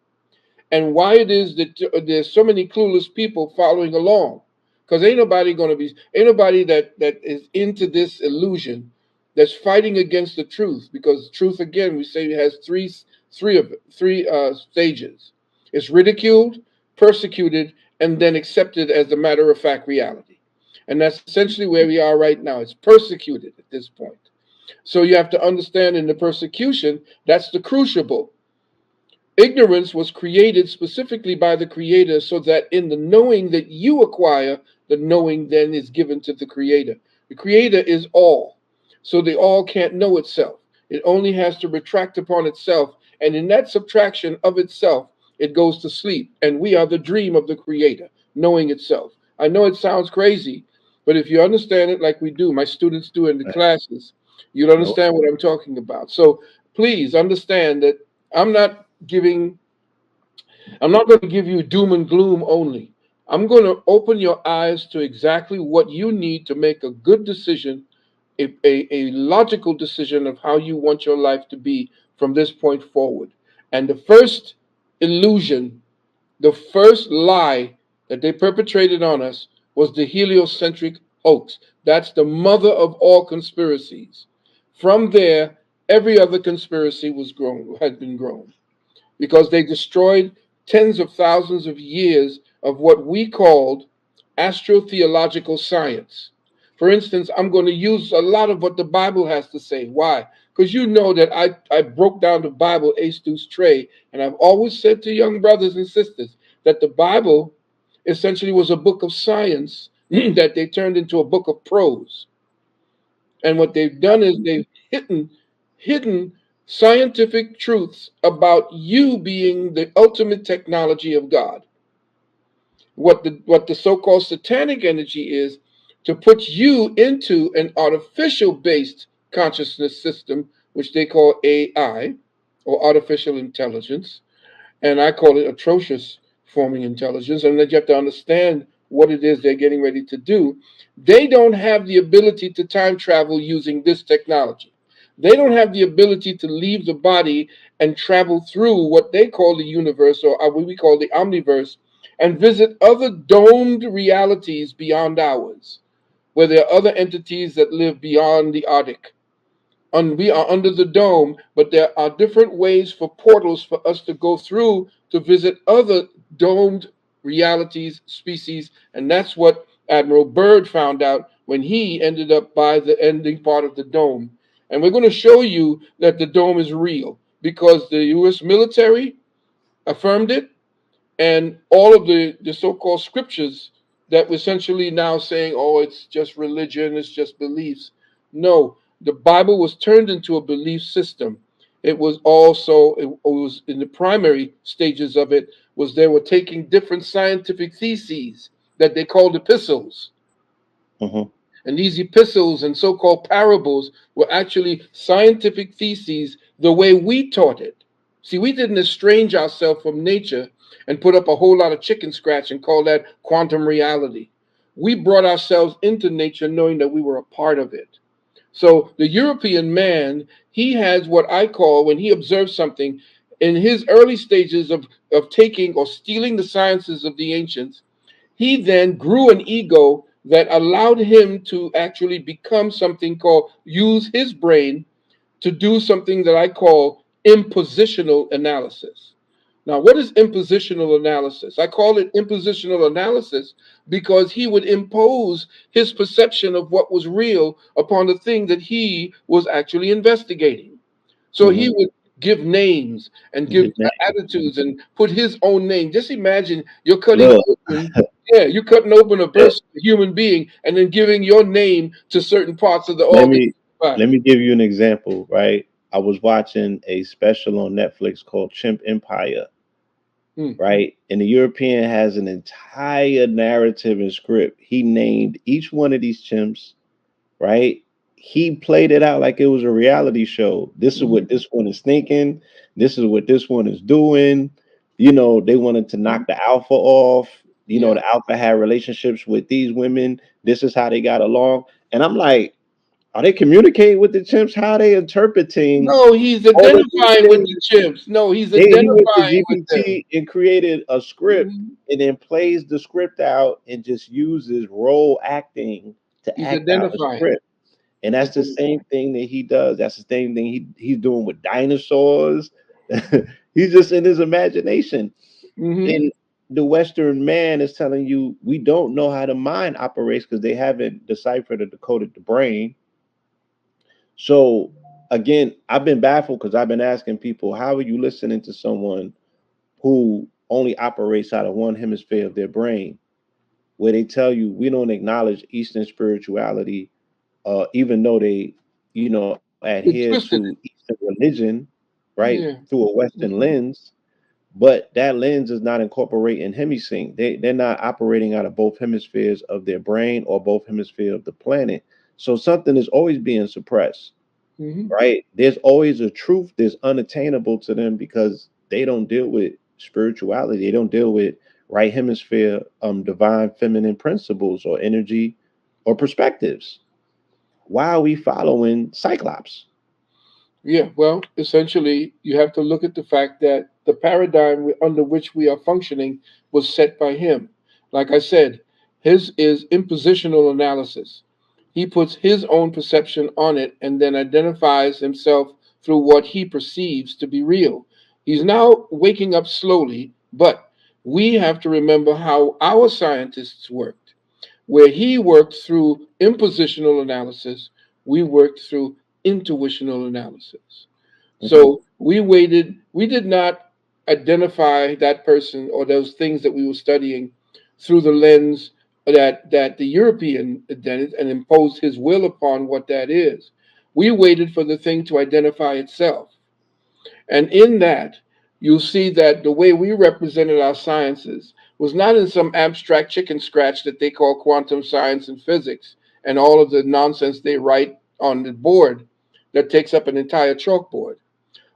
and why it is that there's so many clueless people following along, because ain't nobody that is into this illusion, that's fighting against the truth, because truth, again, we say, it has three stages. It's ridiculed, persecuted, and then accepted as a matter of fact reality. And that's essentially where we are right now. It's persecuted at this point. So you have to understand, in the persecution, that's the crucible. Ignorance was created specifically by the Creator, so that in the knowing that you acquire, the knowing then is given to the Creator. The Creator is all. So the all can't know itself. It only has to retract upon itself. And in that subtraction of itself, it goes to sleep. And we are the dream of the Creator, knowing itself. I know it sounds crazy, but if you understand it like we do, my students do in the classes, you'll Nope. understand what I'm talking about. So please understand that I'm not giving, I'm not going to give you doom and gloom only. I'm going to open your eyes to exactly what you need to make a good decision, a logical decision of how you want your life to be from this point forward. And the first illusion, the first lie that they perpetrated on us, was the heliocentric hoax. That's the mother of all conspiracies. From there, every other conspiracy had been grown, because they destroyed tens of thousands of years of what we called astrotheological science. For instance, I'm going to use a lot of what the Bible has to say. Why? Because you know that I broke down the Bible ace deuce tray, and I've always said to young brothers and sisters that the Bible essentially was a book of science that they turned into a book of prose. And what they've done is they've hidden scientific truths about you being the ultimate technology of God. What the so-called satanic energy is, to put you into an artificial based consciousness system, which they call AI, or artificial intelligence, and I call it atrocious forming intelligence. And that you have to understand what it is they're getting ready to do. They don't have the ability to time travel using this technology. They don't have the ability to leave the body and travel through what they call the universe, or what we call the omniverse, and visit other domed realities beyond ours, where there are other entities that live beyond the Arctic. We are under the dome, but there are different ways for portals for us to go through to visit other domed realities, species, and that's what Admiral Byrd found out when he ended up by the ending part of the dome. And we're going to show you that the dome is real, because the U.S. military affirmed it, and all of the so-called scriptures that were essentially now saying, oh, it's just religion, it's just beliefs. No, the Bible was turned into a belief system. It was in the primary stages of it, was they were taking different scientific theses that they called epistles, Hmm. And these epistles and so called parables were actually scientific theses the way we taught it. See, we didn't estrange ourselves from nature and put up a whole lot of chicken scratch and call that quantum reality. We brought ourselves into nature knowing that we were a part of it. So the European man, he has what I call, when he observes something in his early stages of taking or stealing the sciences of the ancients, he then grew an ego that allowed him to actually become something called use his brain to do something that I call impositional analysis. Now, what is impositional analysis? I call it impositional analysis because he would impose his perception of what was real upon the thing that he was actually investigating. So he Hmm. would give names and give attitudes and put his own name. Just imagine you're cutting Look, open, yeah, you're cutting open a person, a human being, and then giving your name to certain parts of the let organ me let body. me give you an example, right? I was watching a special on Netflix called Chimp Empire, Hmm. right? And the European has an entire narrative and script. He named each one of these chimps, right? He played it out like it was a reality show. This is Mhm. what this one is thinking. This is what this one is doing. They wanted to knock the alpha off. Yeah. The alpha had relationships with these women. This is how they got along. And I'm like, are they communicating with the chimps? How are they interpreting No, he's all of these identifying with the things? chimps. No, he's He went to identifying with them. GPT and created a script Mhm. and then plays the script out and just uses role acting to He's act out a identifying. script. And that's the same thing that he does. That's the same thing he's doing with dinosaurs. He's just in his imagination. Hmm. And the Western man is telling you we don't know how the mind operates because they haven't deciphered or decoded the brain. So again, I've been baffled because I've been asking people, how are you listening to someone who only operates out of one hemisphere of their brain, where they tell you we don't acknowledge Eastern spirituality, even though they, adhere They to twisted Eastern religion, right, it. Yeah. through a Western Hmm. lens, but that lens is not incorporating hemisync. They're not operating out of both hemispheres of their brain or both hemispheres of the planet. So something is always being suppressed, Hmm. right? There's always a truth that's unattainable to them because they don't deal with spirituality. They don't deal with right hemisphere, divine feminine principles or energy or perspectives. Why are we following Cyclops? Yeah, well, essentially, you have to look at the fact that the paradigm under which we are functioning was set by him. Like I said, his is impositional analysis. He puts his own perception on it and then identifies himself through what he perceives to be real. He's now waking up slowly, but we have to remember how our scientists worked. Where he worked through impositional analysis, we worked through intuitional analysis. Hmm. So we did not identify that person or those things that we were studying through the lens that the European did and imposed his will upon what that is. We waited for the thing to identify itself. And in that, you'll see that the way we represented our sciences was not in some abstract chicken scratch that they call quantum science and physics and all of the nonsense they write on the board that takes up an entire chalkboard.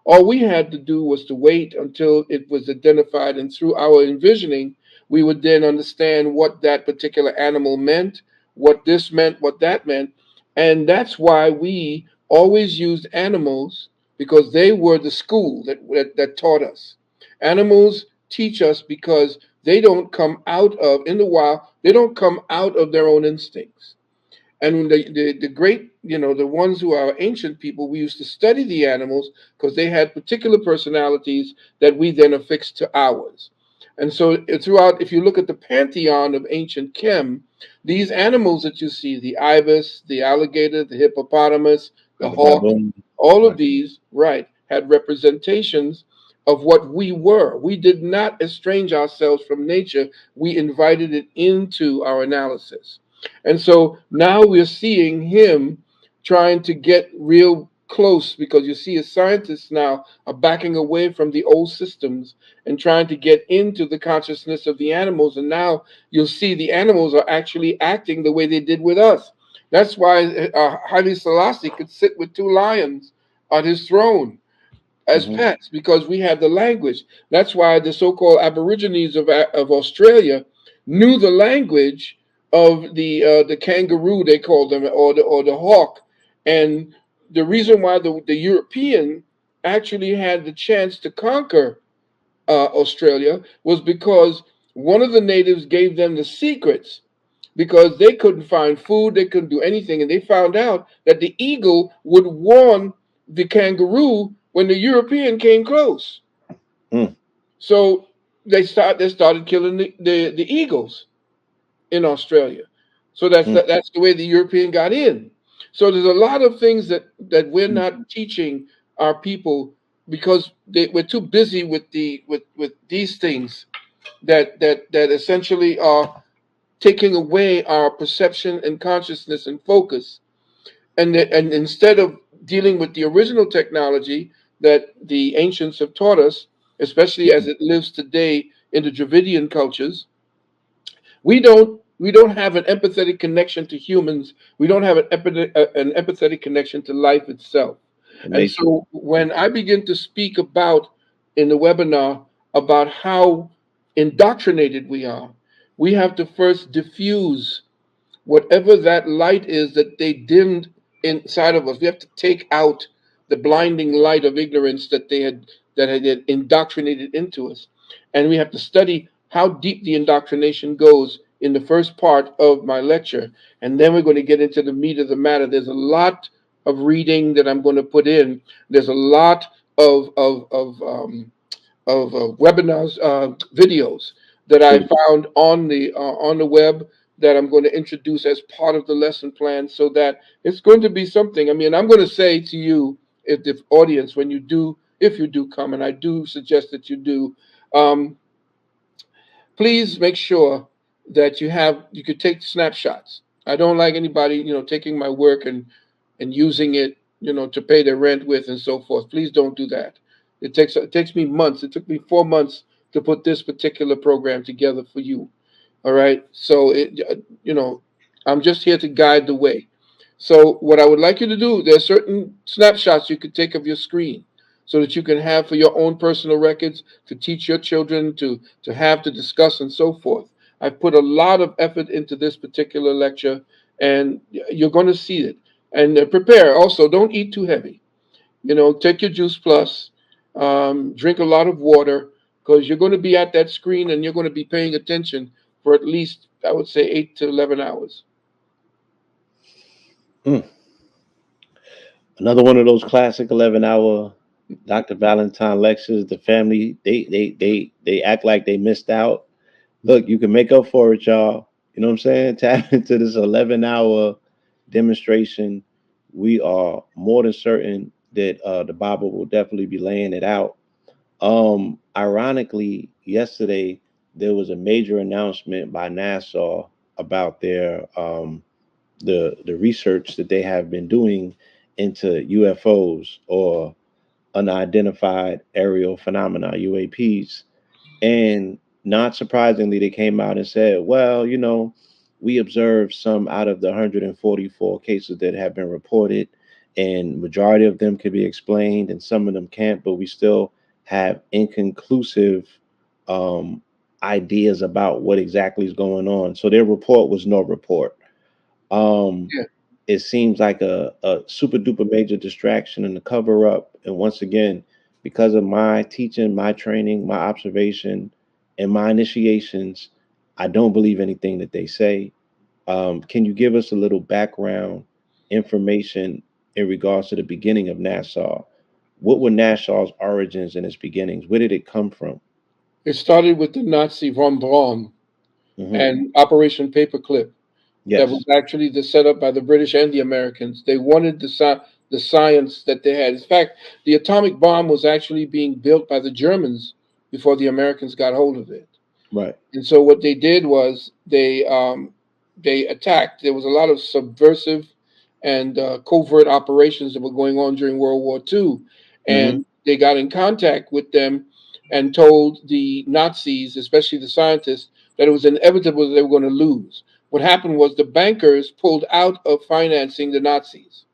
All we had to do was to wait until it was identified, and through our envisioning, we would then understand what that particular animal meant, what this meant, what that meant. And that's why we always used animals because they were the school that taught us. Animals teach us because they don't come out of, in the wild, they don't come out of their own instincts. And the great, the ones who are ancient people, we used to study the animals because they had particular personalities that we then affixed to ours. And so throughout, if you look at the pantheon of ancient Chem, these animals that you see, the ibis, the alligator, the hippopotamus, the Or the hawk, baboon. all of Right. these, right, had representations of what we were. We did not estrange ourselves from nature. We invited it into our analysis. And so now we're seeing him trying to get real close because you see his scientists now are backing away from the old systems and trying to get into the consciousness of the animals. And now you'll see the animals are actually acting the way they did with us. That's why Haile Selassie could sit with two lions on his throne as Hmm. pets, because we have the language. That's why the so-called Aborigines of Australia knew the language of the kangaroo, they called them, or the hawk. And the reason why the European actually had the chance to conquer Australia was because one of the natives gave them the secrets, because they couldn't find food, they couldn't do anything, and they found out that the eagle would warn the kangaroo when the European came close. Mm, So they started killing the eagles in Australia. So mm, that's the way the European got in. So there's a lot of things that we're not teaching our people, because we're too busy with with these things that essentially are taking away our perception and consciousness and focus. And instead of dealing with the original technology that the ancients have taught us, especially as it lives today in the Dravidian cultures, we don't have an empathetic connection to humans. We don't have an empathetic connection to life itself. the And matrix. so when I begin to speak about in the webinar about how indoctrinated we are, we have to first diffuse whatever that light is that they dimmed inside of us. We have to take out the blinding light of ignorance that had indoctrinated into us. And we have to study how deep the indoctrination goes in the first part of my lecture. And then we're going to get into the meat of the matter. There's a lot of reading that I'm going to put in. There's a lot of webinars, videos that I found on the web, that I'm going to introduce as part of the lesson plan, so that it's going to be something. I mean, I'm going to say to you, if the audience, when if you do come, and I do suggest that you do, um, please make sure that you could take snapshots. I don't like anybody, taking my work and using it, to pay their rent with and so forth. Please don't do that. It takes me months. It took me 4 months to put this particular program together for you. All right. So I'm just here to guide the way. So what I would like you to do, there are certain snapshots you could take of your screen, so that you can have for your own personal records, to teach your children, to have to discuss and so forth. I've put a lot of effort into this particular lecture, and you're going to see it. And prepare also. Don't eat too heavy. Take your juice plus. Drink a lot of water, because you're going to be at that screen and you're going to be paying attention for at least, I would say, 8 to 11 hours. mm. Another one of those classic 11-hour Dr. Valentine lectures. The family, they act like they missed out. Look, you can make up for it, y'all. You know what I'm saying? Tap into this 11-hour demonstration. We are more than certain that the Bible will definitely be laying it out. Ironically, yesterday there was a major announcement by NASA about their the research that they have been doing into UFOs, or unidentified aerial phenomena, UAPs. And not surprisingly, they came out and said, well, we observed some out of the 144 cases that have been reported, and majority of them can be explained and some of them can't, but we still have inconclusive um, ideas about what exactly is going on. So their report was no report. Um, Yeah. it seems like a super duper major distraction and a cover up. And once again, because of my teaching, my training, my observation, and my initiations, I don't believe anything that they say. Can you give us a little background information in regards to the beginning of Nassau? What were Nassau's origins and its beginnings? Where did it come from? It started with the Nazi von Braun Hmm. and Operation Paperclip. That was Yes. actually the setup by the British and the Americans. They wanted the science that they had. In fact, the atomic bomb was actually being built by the Germans before the Americans got hold of it. Right. And so what they did was they attacked. There was a lot of subversive and covert operations that were going on during World War II, Hmm. and they got in contact with them and told the Nazis, especially the scientists, that it was inevitable that they were going to lose. What happened was the bankers pulled out of financing the Nazis.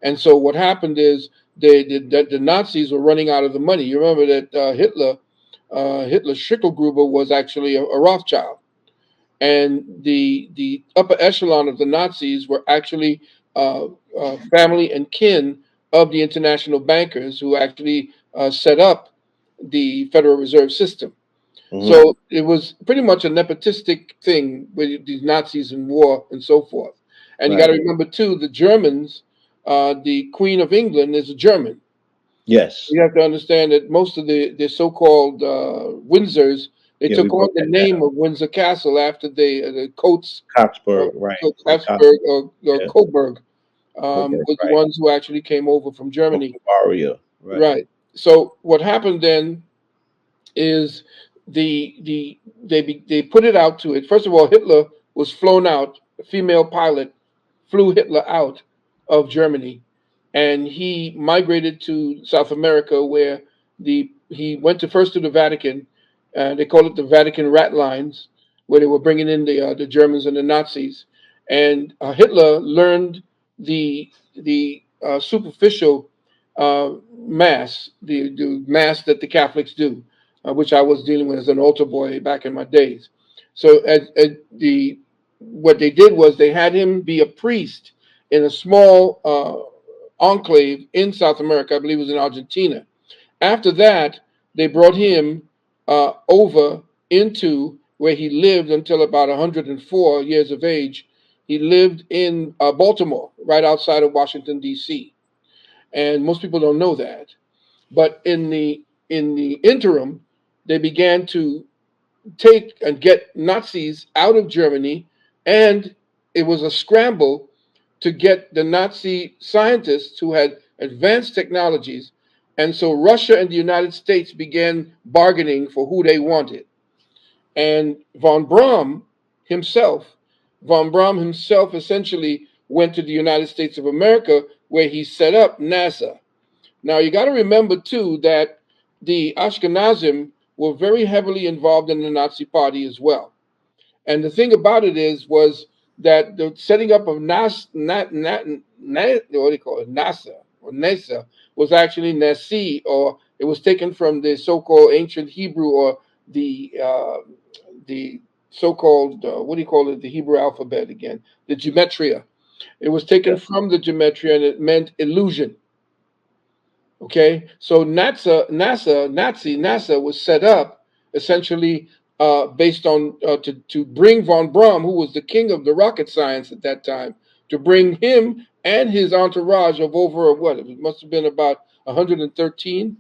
And so what happened is the Nazis were running out of the money. You remember that Hitler Schicklgruber was actually a Rothschild, and the upper echelon of the Nazis were actually family and kin of the international bankers who actually set up the Federal Reserve System. Hmm. So it was pretty much a nepotistic thing with these Nazis in war and so forth. And you got Right. to remember too, the Germans, the Queen of England is a German. Yes. You have to understand that most of the so-called Windsors, they Yeah, we took on broke the that down. name of Windsor Castle after the Coates, Coxburg, right? so Like Habsburg or yeah, Coburg Coburg, was the right? ones who actually came over from From Germany. Bavaria, right? Right. So what happened then is they put it out to it. First of all, Hitler was flown out. A female pilot flew Hitler out of Germany, and he migrated to South America, where he went to first to the Vatican. They call it the Vatican rat lines, where they were bringing in the Germans and the Nazis. And Hitler learned the superficial mass, the mass that the Catholics do, which I was dealing with as an altar boy back in my days. So the what they did was they had him be a priest in a small enclave in South America. I believe it was in Argentina. After that, they brought him over into where he lived until about 104 years of age. He lived in Baltimore, right outside of Washington D.C., and most people don't know that. But in the interim, they began to take and get Nazis out of Germany, and it was a scramble to get the Nazi scientists who had advanced technologies. And so Russia and the United States began bargaining for who they wanted. And himself, von Braun himself essentially went to the United States of America where he set up NASA. Now you got to remember too that the Ashkenazim were very heavily involved in the Nazi Party as well. And the thing about it was that the setting up of what do you call it, NASA or NASA was actually Nasi, or it was taken from the so-called ancient Hebrew or the so-called what do you call it, the Hebrew alphabet again, the gematria. It was taken Yeah. from the gematria and it meant illusion. Okay, so NASA was set up essentially based on to bring von Braun, who was the king of the rocket science at that time, to bring him and his entourage of over what it must have been about 113,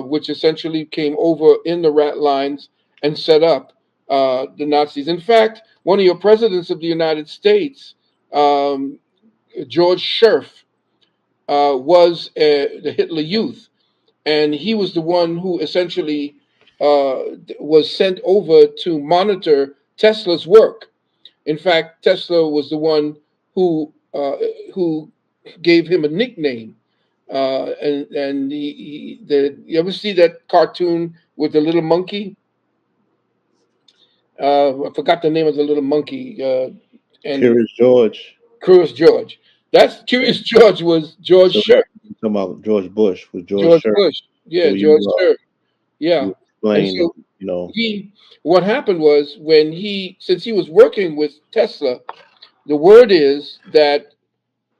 which essentially came over in the rat lines and set up the Nazis. In fact, one of your presidents of the United States, um, George Scherf, was the Hitler Youth, and he was the one who essentially was sent over to monitor Tesla's work. In fact, Tesla was the one who gave him a nickname. And you ever see that cartoon with the little monkey? I forgot the name of the little monkey. And Curious George. Curious George. That's Yeah. Curious George was George So Sher. you talking about George Bush with George George Sher. Bush. Yeah, So George Sher. Yeah. you And explain, so you know, he what happened was when since he was working with Tesla, the word is that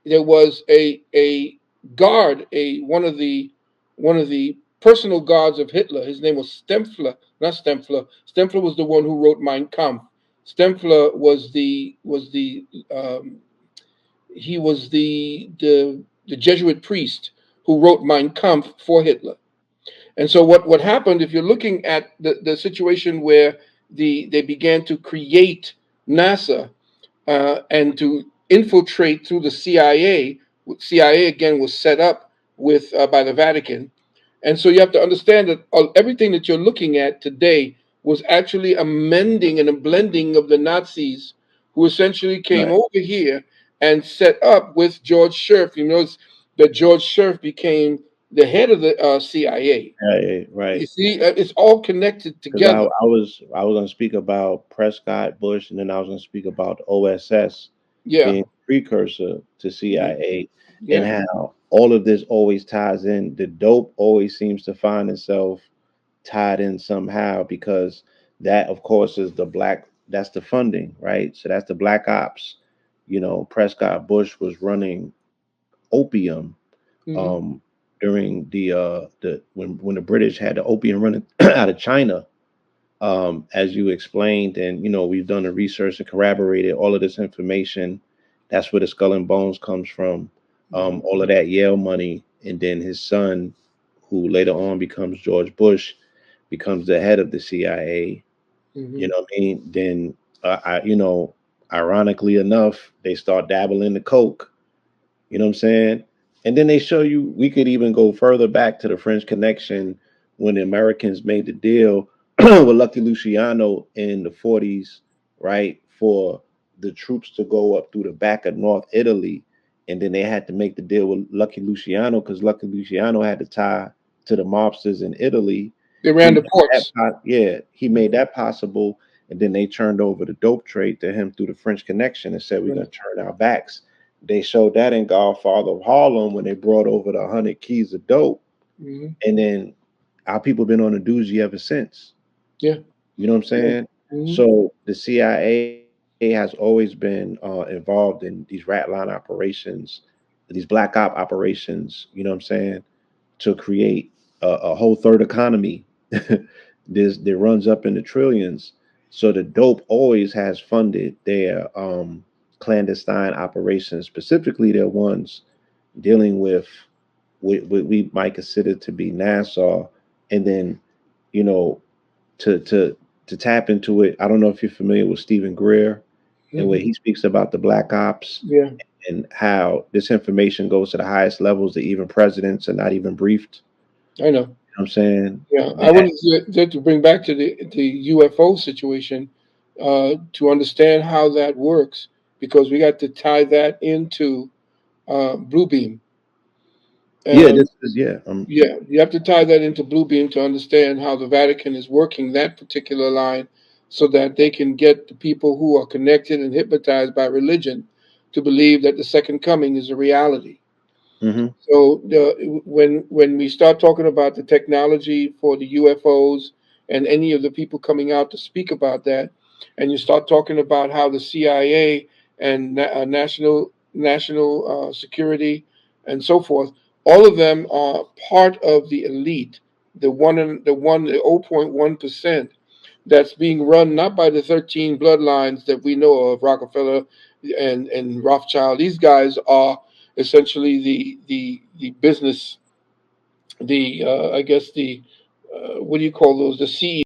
there was a guard, a one of the personal guards of Hitler. His name was Stempfler, not Stempfler. Stempfler was the one who wrote Mein Kampf. Stempfler was the he was the Jesuit priest who wrote Mein Kampf for Hitler. And so what happened, if you're looking at the situation where they began to create NASA and to infiltrate through the CIA, CIA again was set up with by the Vatican. And so you have to understand that everything that you're looking at today was actually a mending and a blending of the Nazis who essentially came right. over here and set up with George Scherf. You notice that George Scherf became the head of the CIA. Right, You right. see, it's all connected Because together. I was gonna speak about Prescott Bush, and then I was gonna speak about OSS Yeah. being precursor to Mhm. CIA, and Yeah. how all of this always ties in. The dope always seems to find itself tied in somehow, because that, of course, is the black. That's the funding, right? So that's the black ops. Prescott Bush was running opium Hmm. during the when the British had the opium running out of China, as you explained, and we've done the research and corroborated all of this information. That's where the skull and bones comes from. Hmm. All of that Yale money, and then his son, who later on becomes George Bush, becomes the head of the CIA. You Hmm. know what I mean? Then, ironically enough, they start dabbling in the coke. You know what I'm saying? And then they show you, we could even go further back to the French Connection, when the Americans made the deal with Lucky Luciano in the 40s, right? For the troops to go up through the back of North Italy. And then they had to make the deal with Lucky Luciano, because Lucky Luciano had to tie to the mobsters in Italy. They He ran the made ports. yeah, he made that possible. And then they turned over the dope trade to him through the French Connection and said, we're going to turn our backs. They showed that in Godfather of Harlem, when they brought over the 100 keys of dope, Hmm. and then our people been on a doozy ever since. Yeah. You know what I'm Yeah. saying? Hmm. So the CIA has always been involved in these rat line operations, these black op operations. You know what I'm saying? To create a whole third economy. That runs up in the trillions. So the dope always has funded their clandestine operations, specifically their ones dealing with what we might consider to be Nassau, and then you know to to to tap into it. I don't know if you're familiar with Stephen Greer, and where Hmm. he speaks about the black ops, Yeah. and how this information goes to the highest levels that even presidents are not even briefed. I know. You know what I'm saying? Yeah, I That wanted to bring back to the UFO situation to understand how that works, because we got to tie that into Bluebeam. yeah, And this is yeah. yeah, you have to tie that into Bluebeam to understand how the Vatican is working that particular line, so that they can get the people who are connected and hypnotized by religion to believe that the second coming is a reality. Hmm. So when we start talking about the technology for the UFOs and any of the people coming out to speak about that, and you start talking about how the CIA and national security and so forth, all of them are part of the elite, the 0.1% that's being run not by the 13 bloodlines that we know of, Rockefeller and Rothschild. These guys are essentially the business, the I guess the what do you call those, the CEOs